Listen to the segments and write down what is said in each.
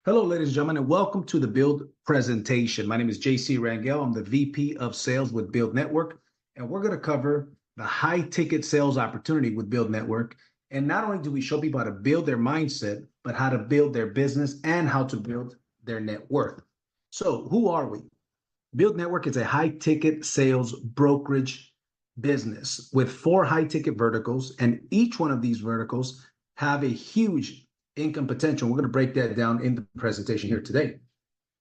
Hello, ladies and gentlemen, and welcome to the BYLD presentation. My name is JC Rangel. I'm the VP of Sales with BYLD Network, and we're going to cover the high-ticket sales opportunity with BYLD Network. And not only do we show people how to build their mindset, but how to build their business and how to build their net worth. So who are we? BYLD Network is a high-ticket sales brokerage business with 4 high-ticket verticals, and each one of these verticals have a huge income potential. We're going to break that down in the presentation here today.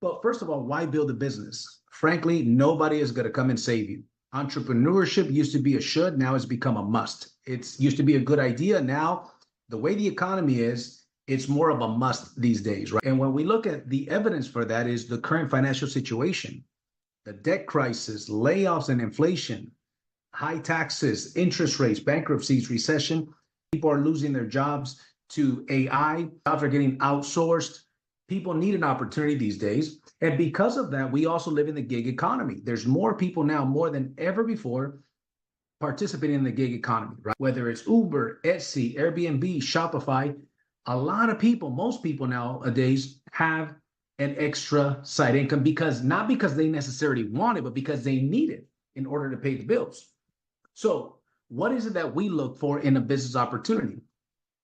But first of all, why build a business? Frankly, nobody is going to come and save you. Entrepreneurship used to be a should, now it's become a must. It's used to be a good idea. Now, the way the economy is, it's more of a must these days, right? And when we look at the evidence for that is the current financial situation, the debt crisis, layoffs and inflation, high taxes, interest rates, bankruptcies, recession. People are losing their jobs to AI. Jobs are getting outsourced. People need an opportunity these days. And because of that, we also live in the gig economy. There's more people now, more than ever before, participating in the gig economy, right? Whether it's Uber, Etsy, Airbnb, Shopify, a lot of people, most people nowadays have an extra side income not because they necessarily want it, but because they need it in order to pay the bills. So what is it that we look for in a business opportunity?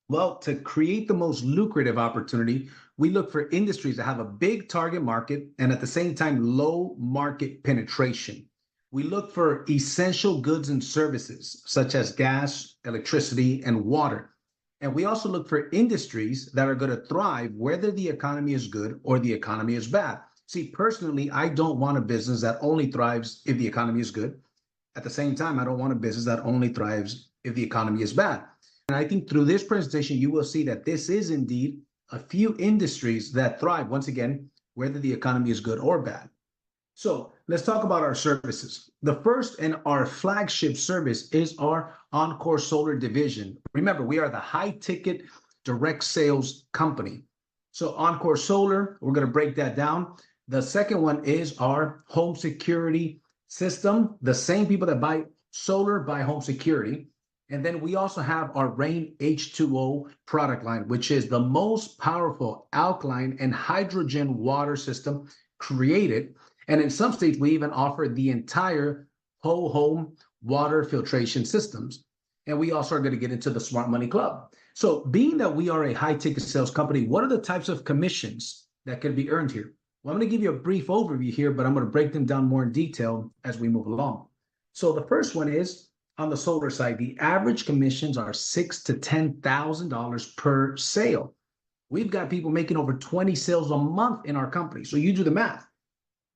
Well, to create the most lucrative opportunity, we look for industries that have a big target market and at the same time, low market penetration. We look for essential goods and services such as gas, electricity, and water. And we also look for industries that are going to thrive whether the economy is good or the economy is bad. See, personally, I don't want a business that only thrives if the economy is good. At the same time, I don't want a business that only thrives if the economy is bad. And I think through this presentation, you will see that this is indeed a few industries that thrive, once again, whether the economy is good or bad. So let's talk about our services. The first and our flagship service is our Encore Solar division. Remember, we are the high-ticket direct sales company. So Encore Solar, we're going to break that down. The second one is our home security system. The same people that buy solar buy home security. And then we also have our Rain H2O product line, which is the most powerful alkaline and hydrogen water system created. And in some states, we even offer the entire whole home water filtration systems. And we also are going to get into the Smart Money Club. So being that we are a high ticket sales company, what are the types of commissions that can be earned here? Well, I'm going to give you a brief overview here, but I'm going to break them down more in detail as we move along. So the first one is, on the solar side, the average commissions are $6,000 to $10,000 per sale. We've got people making over 20 sales a month in our company. So you do the math.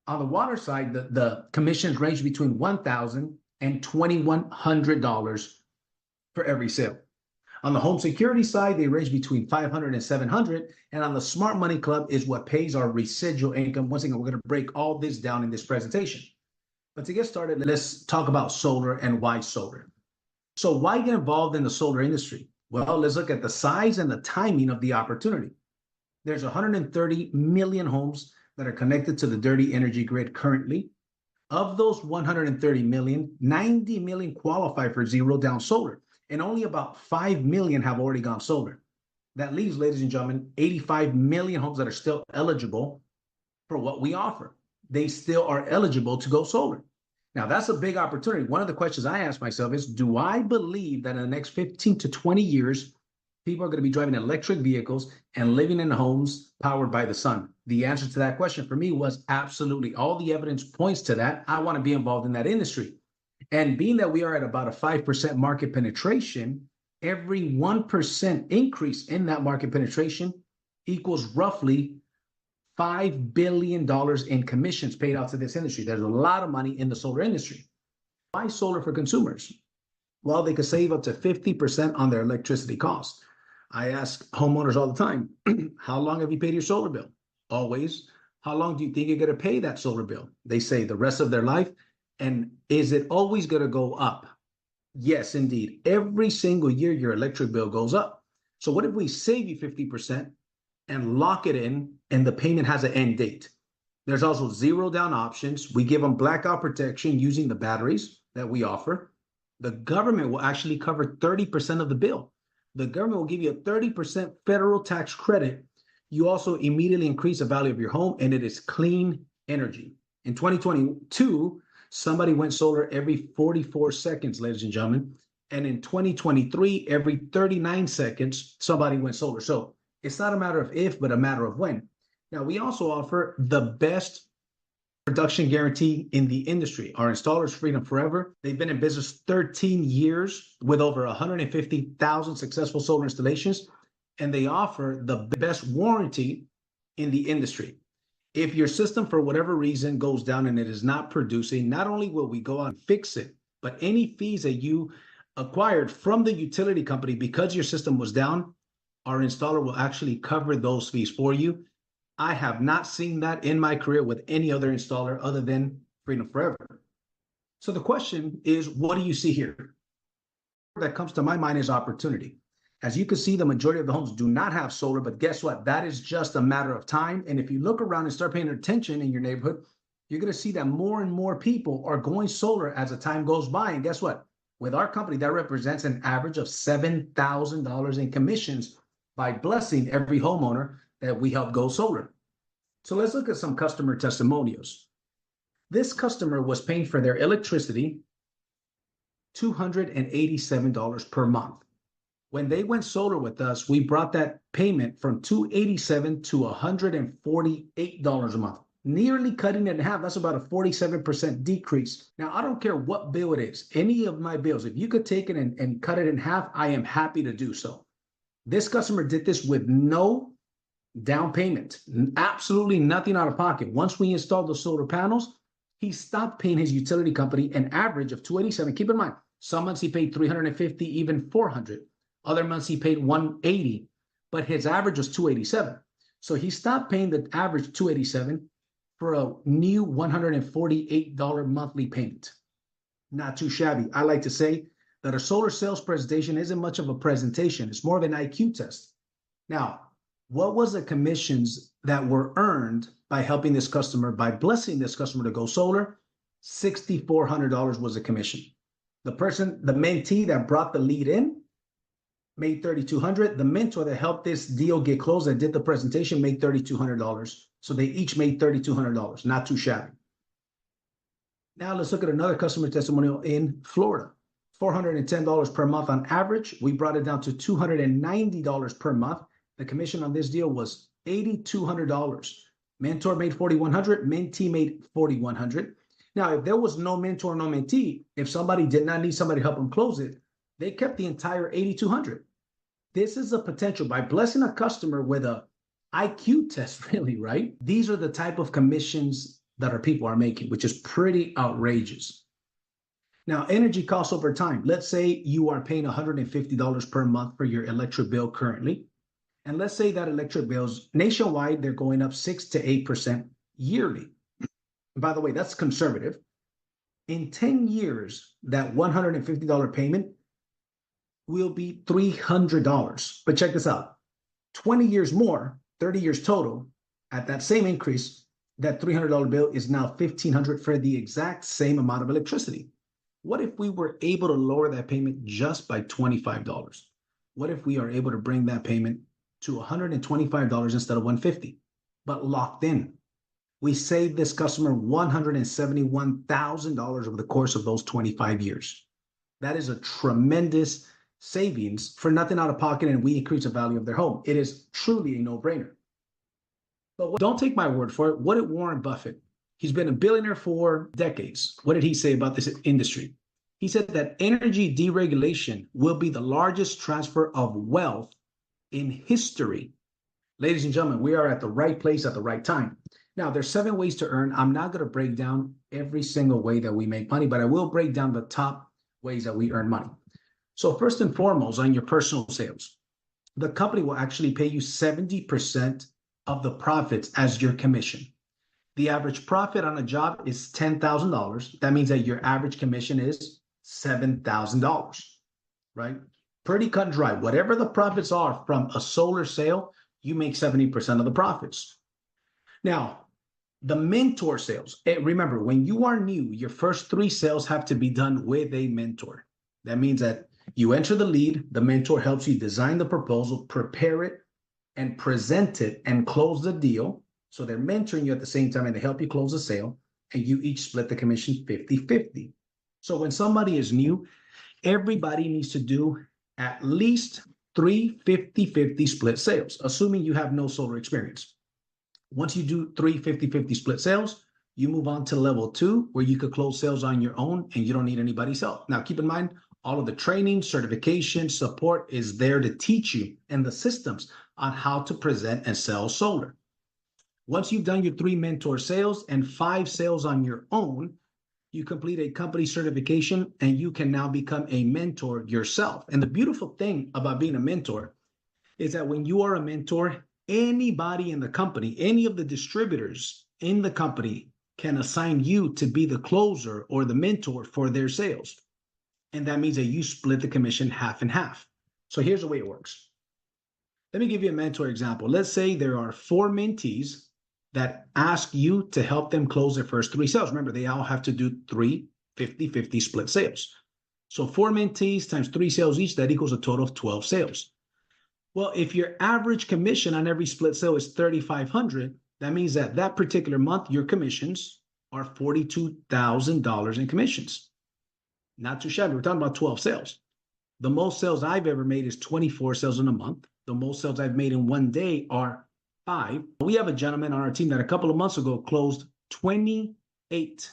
On the water side, the commissions range between $1,000 and $2,100 for every sale. On the home security side, they range between $500 and $700. And on the Smart Money Club is what pays our residual income. Once again, we're going to break all this down in this presentation. But to get started, let's talk about solar and why solar. So why get involved in the solar industry? Well, let's look at the size and the timing of the opportunity. There's 130 million homes that are connected to the dirty energy grid currently. Of those 130 million, 90 million qualify for zero down solar, and only about 5 million have already gone solar. That leaves, ladies and gentlemen, 85 million homes that are still eligible for what we offer. They still are eligible to go solar. Now, that's a big opportunity. One of the questions I ask myself is, do I believe that in the next 15 to 20 years, people are going to be driving electric vehicles and living in homes powered by the sun? The answer to that question for me was absolutely. All the evidence points to that. I want to be involved in that industry. And being that we are at about a 5% market penetration, every 1% increase in that market penetration equals roughly $5 billion in commissions paid out to this industry. There's a lot of money in the solar industry. Why solar for consumers? Well, they could save up to 50% on their electricity costs. I ask homeowners all the time, how long have you paid your solar bill? Always. How long do you think you're going to pay that solar bill? They say the rest of their life. And is it always going to go up? Yes, indeed. Every single year, your electric bill goes up. So what if we save you 50% and lock it in, and the payment has an end date? There's also zero down options. We give them blackout protection using the batteries that we offer. The government will actually cover 30% of the bill. The government will give you a 30% federal tax credit You also immediately increase the value of your home, and it is clean energy. In 2022, somebody went solar every 44 seconds, ladies and gentlemen. And in 2023, every 39 seconds, somebody went solar. So it's not a matter of if, but a matter of when. Now, we also offer the best production guarantee in the industry. Our installers, Freedom Forever, they've been in business 13 years with over 150,000 successful solar installations, and they offer the best warranty in the industry. If your system, for whatever reason, goes down and it is not producing, not only will we go out and fix it, but any fees that you acquired from the utility company because your system was down, our installer will actually cover those fees for you. I have not seen that in my career with any other installer other than Freedom Forever. So the question is, what do you see here? That comes to my mind is opportunity. As you can see, the majority of the homes do not have solar, but guess what? That is just a matter of time. And if you look around and start paying attention in your neighborhood, you're going to see that more and more people are going solar as the time goes by. And guess what? With our company, that represents an average of $7,000 in commissions by blessing every homeowner that we help go solar. So let's look at some customer testimonials. This customer was paying for their electricity $287 per month. When they went solar with us, we brought that payment from $287 to $148 a month, nearly cutting it in half. That's about a 47% decrease. Now, I don't care what bill it is, any of my bills, if you could take it and cut it in half, I am happy to do so. This customer did this with no down payment, absolutely nothing out of pocket. Once we installed the solar panels, he stopped paying his utility company an average of $287. Keep in mind, some months he paid $350, even $400. Other months he paid $180, but his average was $287. So he stopped paying the average $287 for a new $148 monthly payment. Not too shabby. I like to say that a solar sales presentation isn't much of a presentation. It's more of an IQ test. Now, what was the commissions that were earned by helping this customer, by blessing this customer to go solar? $6,400 was a commission. The person, the mentee that brought the lead in, made $3,200. The mentor that helped this deal get closed, that did the presentation, made $3,200. So they each made $3,200. Not too shabby. Now let's look at another customer testimonial in Florida. $410 per month on average. We brought it down to $290 per month. The commission on this deal was $8,200. Mentor made $4,100. Mentee made $4,100. Now, if there was no mentor, no mentee, if somebody did not need somebody to help them close it, they kept the entire $8,200. This is a potential by blessing a customer with a IQ test, really, right? These are the type of commissions that our people are making, which is pretty outrageous. Now, energy costs over time. Let's say you are paying $150 per month for your electric bill currently. And let's say that electric bills nationwide, they're going up 6 to 8% yearly. By the way, that's conservative. In 10 years, that $150 payment will be $300. But check this out. 20 years more, 30 years total, at that same increase, that $300 bill is now $1,500 for the exact same amount of electricity. What if we were able to lower that payment just by $25? What if we are able to bring that payment to $125 instead of $150, but locked in? We saved this customer $171,000 over the course of those 25 years. That is a tremendous savings for nothing out of pocket, and we increase the value of their home. It is truly a no-brainer. But don't take my word for it. What did Warren Buffett? He's been a billionaire for decades. What did he say about this industry? He said that energy deregulation will be the largest transfer of wealth in history. Ladies and gentlemen, we are at the right place at the right time. Now, there's 7 ways to earn. I'm not going to break down every single way that we make money, but I will break down the top ways that we earn money. So first and foremost, on your personal sales, the company will actually pay you 70% of the profits as your commission. The average profit on a job is $10,000. That means that your average commission is $7,000, right? Pretty cut and dry. Whatever the profits are from a solar sale, you make 70% of the profits. Now, the mentor sales, remember, when you are new, your first 3 sales have to be done with a mentor. That means that you enter the lead, the mentor helps you design the proposal, prepare it, and present it and close the deal. So they're mentoring you at the same time and they help you close the sale, and you each split the commission 50-50. So when somebody is new, everybody needs to do at least 3 50-50 split sales, assuming you have no solar experience. Once you do 3 50-50 split sales, you move on to level 2, where you could close sales on your own and you don't need anybody's help. Now, keep in mind, all of the training, certification, support is there to teach you, and the systems on how to present and sell solar. Once you've done your 3 mentor sales and 5 sales on your own, you complete a company certification and you can now become a mentor yourself. And the beautiful thing about being a mentor is that when you are a mentor, anybody in the company, any of the distributors in the company can assign you to be the closer or the mentor for their sales. And that means that you split the commission half and half. So here's the way it works. Let me give you a mentor example. Let's say there are 4 mentees that ask you to help them close their first 3 sales. Remember, they all have to do 3 50-50 split sales. So 4 mentees times 3 sales each, that equals a total of 12 sales. Well, if your average commission on every split sale is $3,500, that means that that particular month, your commissions are $42,000 in commissions. Not too shabby. We're talking about 12 sales. The most sales I've ever made is 24 sales in a month. The most sales I've made in one day are 5. We have a gentleman on our team that a couple of months ago closed 28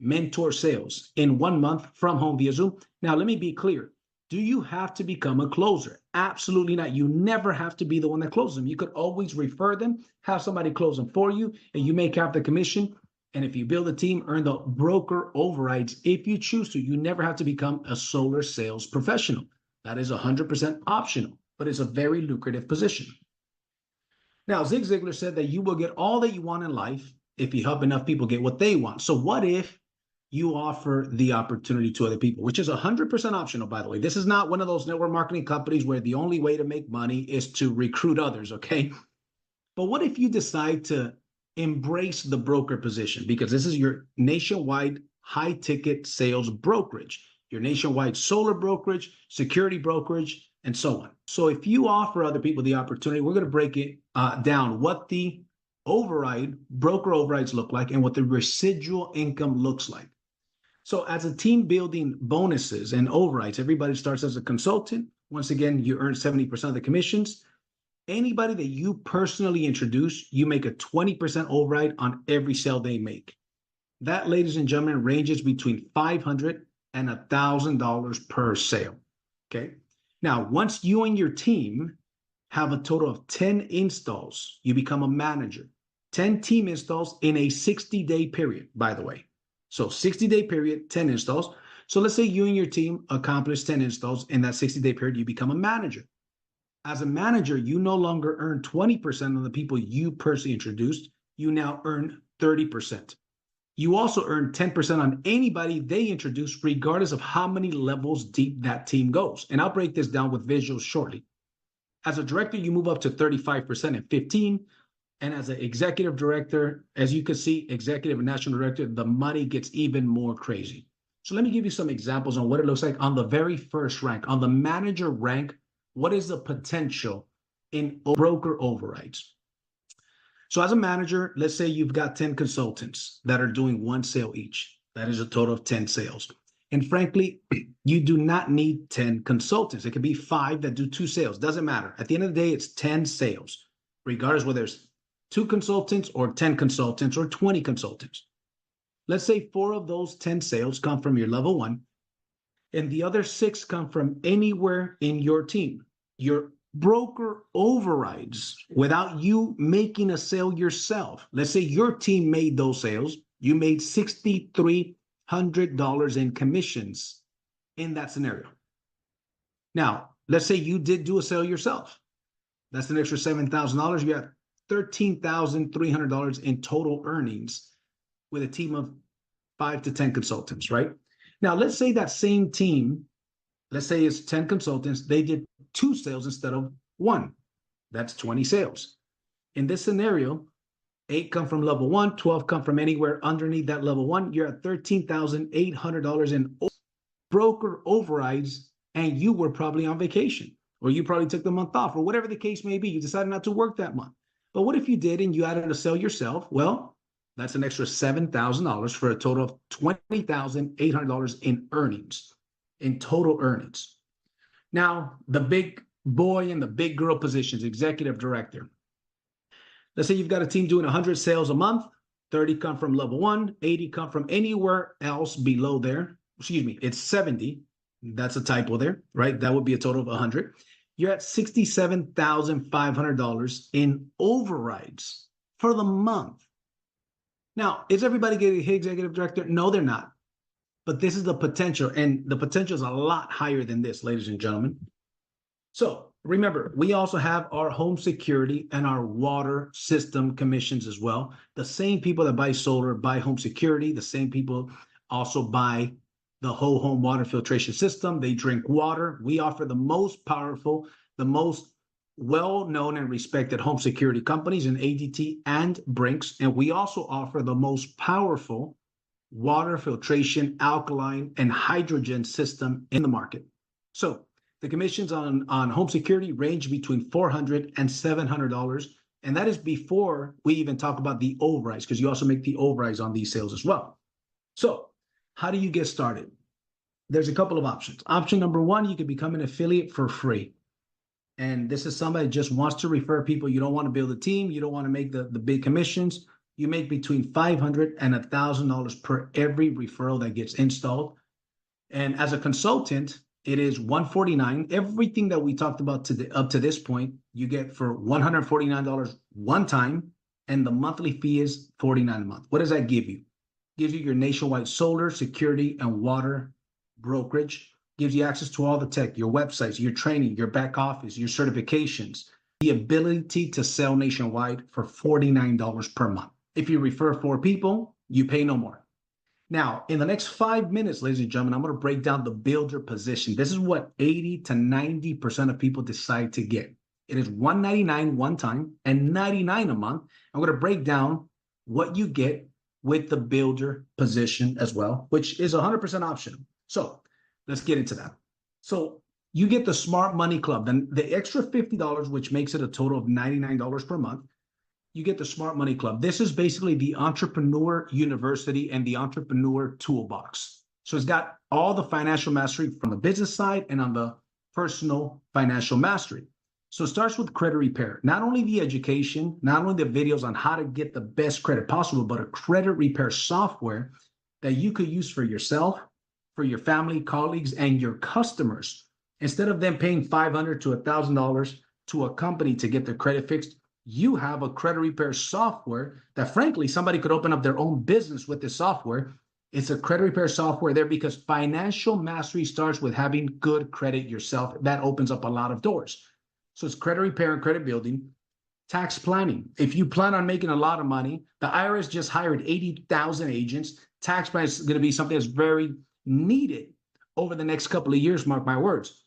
mentor sales in 1 month from home via Zoom. Now, let me be clear. Do you have to become a closer? Absolutely not. You never have to be the one that closes them. You could always refer them, have somebody close them for you, and you make half the commission. And if you build a team, earn the broker overrides if you choose to. You never have to become a solar sales professional. That is 100% optional, but it's a very lucrative position. Now, Zig Ziglar said that you will get all that you want in life if you help enough people get what they want. So what if you offer the opportunity to other people, which is 100% optional, by the way? This is not one of those network marketing companies where the only way to make money is to recruit others, okay? But what if you decide to embrace the broker position? Because this is your nationwide high-ticket sales brokerage, your nationwide solar brokerage, security brokerage, and so on. So if you offer other people the opportunity, we're going to break it down, what the broker overrides look like and what the residual income looks like. So as a team building bonuses and overrides, everybody starts as a consultant. Once again, you earn 70% of the commissions. Anybody that you personally introduce, you make a 20% override on every sale they make. That, ladies and gentlemen, ranges between $500 and $1,000 per sale, okay? Now, once you and your team have a total of 10 installs, you become a manager. 10 team installs in a 60-day period, by the way. So 60-day period, 10 installs. So let's say you and your team accomplish 10 installs in that 60-day period, you become a manager. As a manager, you no longer earn 20% on the people you personally introduced. You now earn 30%. You also earn 10% on anybody they introduce, regardless of how many levels deep that team goes. And I'll break this down with visuals shortly. As a director, you move up to 35% at 15. And as an executive director, as you can see, executive and national director, the money gets even more crazy. So let me give you some examples on what it looks like on the very first rank. On the manager rank, what is the potential in broker overrides? So as a manager, let's say you've got 10 consultants that are doing 1 sale each. That is a total of 10 sales. And frankly, you do not need 10 consultants. It could be 5 that do 2 sales. Doesn't matter. At the end of the day, it's 10 sales, regardless whether it's 2 consultants or 10 consultants or 20 consultants. Let's say 4 of those 10 sales come from your level 1, and the other 6 come from anywhere in your team. Your broker overrides without you making a sale yourself. Let's say your team made those sales. You made $6,300 in commissions in that scenario. Now, let's say you did do a sale yourself. That's an extra $7,000. You got $13,300 in total earnings with a team of 5 to 10 consultants, right? Now, let's say that same team, let's say it's 10 consultants, they did 2 sales instead of 1. That's 20 sales. In this scenario, 8 come from level 1, 12 come from anywhere underneath that level 1. You're at $13,800 in broker overrides, and you were probably on vacation. or you probably took the month off, or whatever the case may be. You decided not to work that month. But what if you did and you added a sale yourself? Well, that's an extra $7,000 for a total of $20,800 in earnings, in total earnings. Now, the big boy and the big girl positions, executive director. Let's say you've got a team doing 100 sales a month, 30 come from level 1, 80 come from anywhere else below there. Excuse me, it's 70. That's a typo there, right? That would be a total of 100. You're at $67,500 in overrides for the month. Now, is everybody getting a executive director? No, they're not. But this is the potential, and the potential is a lot higher than this, ladies and gentlemen. So remember, we also have our home security and our water system commissions as well. The same people that buy solar buy home security. The same people also buy the whole home water filtration system. They drink water. We offer the most powerful, the most well-known and respected home security companies in ADT and Brinks. And we also offer the most powerful water filtration, alkaline, and hydrogen system in the market. So the commissions on home security range between $400 and $700. And that is before we even talk about the overrides, because you also make the overrides on these sales as well. So how do you get started? There's a couple of options. Option number one, you can become an affiliate for free. And this is somebody that just wants to refer people. You don't want to build a team. You don't want to make the big commissions. You make between $500 and $1,000 per every referral that gets installed. And as a consultant, it is $149. Everything that we talked about up to this point, you get for $149 one time, and the monthly fee is $49 a month. What does that give you? Gives you your nationwide solar, security, and water brokerage. Gives you access to all the tech, your websites, your training, your back office, your certifications, the ability to sell nationwide for $49 per month. If you refer 4 people, you pay no more. Now, in the next 5 minutes, ladies and gentlemen, I'm going to break down the Bylder position. This is what 80 to 90% of people decide to get. It is $199 one time and $99 a month. I'm going to break down what you get with the Bylder position as well, which is 100% optional. So let's get into that. So you get the Smart Money Club, then the extra $50, which makes it a total of $99 per month. You get the Smart Money Club. This is basically the Entrepreneur University and the Entrepreneur Toolbox. So it's got all the financial mastery from the business side and on the personal financial mastery. So it starts with credit repair. Not only the education, not only the videos on how to get the best credit possible, but a credit repair software that you could use for yourself, for your family, colleagues, and your customers. Instead of them paying $500 to $1,000 to a company to get their credit fixed, you have a credit repair software that, frankly, somebody could open up their own business with this software. It's a credit repair software there because financial mastery starts with having good credit yourself. That opens up a lot of doors. So it's credit repair and credit building. Tax planning. If you plan on making a lot of money, the IRS just hired 80,000 agents. Tax planning is going to be something that's very needed over the next couple of years, mark my words.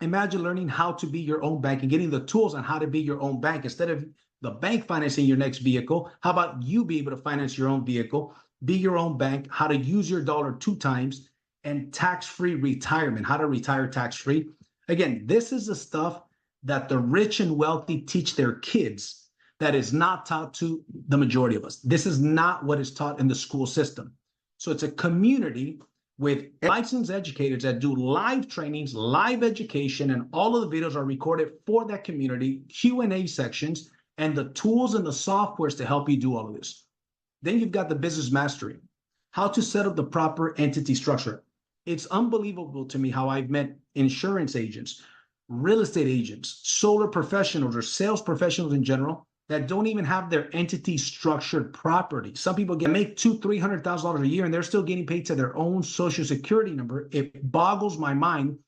Imagine learning how to be your own bank and getting the tools on how to be your own bank. Instead of the bank financing your next vehicle, how about you be able to finance your own vehicle, be your own bank, how to use your dollar 2 times, and tax-free retirement, how to retire tax-free. Again, this is the stuff that the rich and wealthy teach their kids that is not taught to the majority of us. This is not what is taught in the school system. So it's a community with licensed educators that do live trainings, live education, and all of the videos are recorded for that community, Q&A sections, and the tools and the softwares to help you do all of this. Then you've got the business mastery, how to set up the proper entity structure. It's unbelievable to me how I've met insurance agents, real estate agents, solar professionals, or sales professionals in general that don't even have their entity structured properly. Some people make $200,000-$300,000 a year and they're still getting paid to their own social security number. It boggles my mind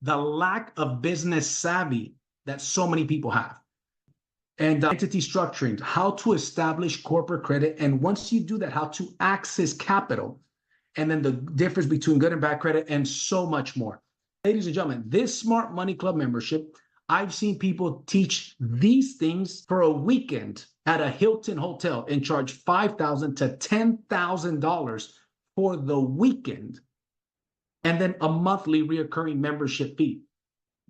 the lack of business savvy that so many people have. And entity structuring, how to establish corporate credit. And once you do that, how to access capital. And then the difference between good and bad credit and so much more. Ladies and gentlemen, this Smart Money Club membership, I've seen people teach these things for a weekend at a Hilton hotel and charge $5,000 to $10,000 for the weekend, and then a monthly reoccurring membership fee.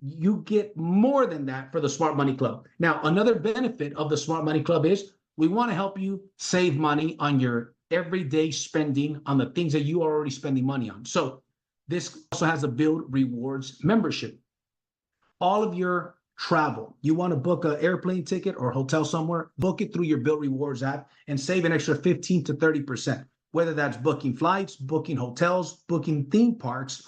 You get more than that for the Smart Money Club. Now, another benefit of the Smart Money Club is we want to help you save money on your everyday spending on the things that you are already spending money on. So this also has a Build Rewards membership. All of your travel, you want to book an airplane ticket or hotel somewhere, book it through your Build Rewards app and save an extra 15 to 30%, whether that's booking flights, booking hotels, booking theme parks.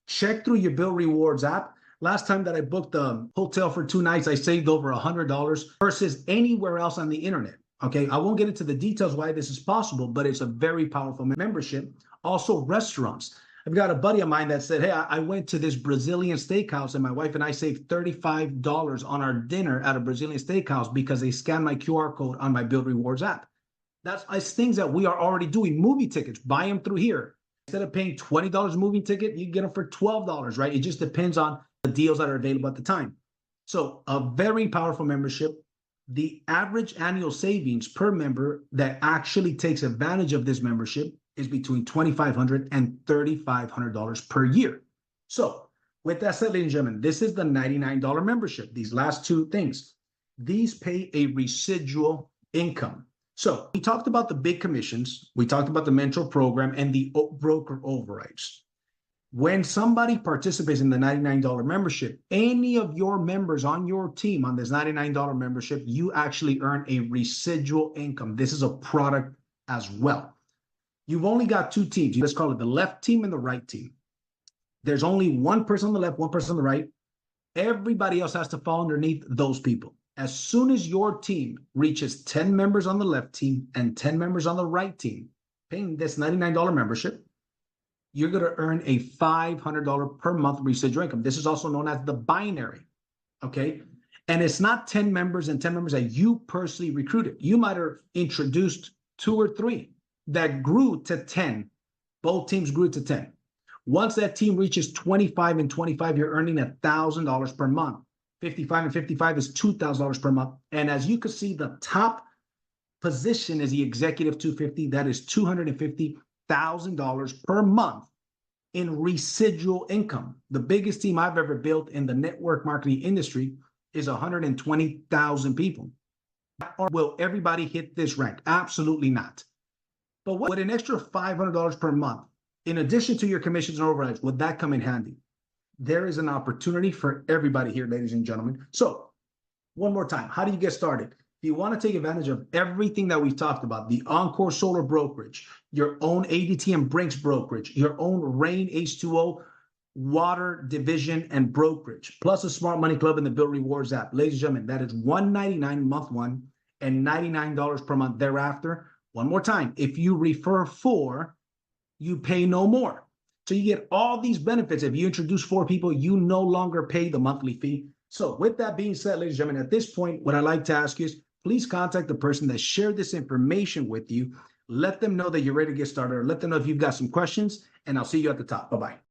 Check through your Build Rewards app. Last time that I booked a hotel for 2 nights, I saved over $100 versus anywhere else on the internet. Okay, I won't get into the details why this is possible, but it's a very powerful membership. Also, restaurants. I've got a buddy of mine that said, hey, I went to this Brazilian steakhouse and my wife and I saved $35 on our dinner at a Brazilian steakhouse because they scanned my QR code on my Build Rewards app. That's things that we are already doing. Movie tickets, buy them through here. Instead of paying $20 movie ticket, you get them for $12, right? It just depends on the deals that are available at the time. So a very powerful membership. The average annual savings per member that actually takes advantage of this membership is between $2,500 and $3,500 per year. So with that said, ladies and gentlemen, this is the $99 membership. These last two things, these pay a residual income. So we talked about the big commissions. We talked about the mentor program and the broker overrides. When somebody participates in the $99 membership, any of your members on your team on this $99 membership, you actually earn a residual income. This is a product as well. You've only got two teams. Let's call it the left team and the right team. There's only one person on the left, one person on the right. Everybody else has to fall underneath those people. As soon as your team reaches 10 members on the left team and 10 members on the right team, paying this $99 membership, you're going to earn a $500 per month residual income. This is also known as the binary, okay? And it's not 10 members and 10 members that you personally recruited. You might have introduced 2 or 3 that grew to 10. Both teams grew to 10. Once that team reaches 25 and 25, you're earning $1,000 per month. 55 and 55 is $2,000 per month. And as you can see, the top position is the executive 250. That is $250,000 per month in residual income. The biggest team I've ever built in the network marketing industry is 120,000 people. Or will everybody hit this rank? Absolutely not. But what, with an extra $500 per month, in addition to your commissions and overrides, would that come in handy? There is an opportunity for everybody here, ladies and gentlemen. So one more time, how do you get started? If you want to take advantage of everything that we've talked about, the Encore Solar brokerage, your own ADT and Brinks brokerage, your own Rain H2O water division and brokerage, plus a Smart Money Club and the Build Rewards app, ladies and gentlemen, that is $199 month one and $99 per month thereafter. One more time, if you refer 4, you pay no more. So you get all these benefits. If you introduce 4 people, you no longer pay the monthly fee. So with that being said, ladies and gentlemen, at this point, what I'd like to ask you is, please contact the person that shared this information with you. Let them know that you're ready to get started, or let them know if you've got some questions, and I'll see you at the top. Bye-bye.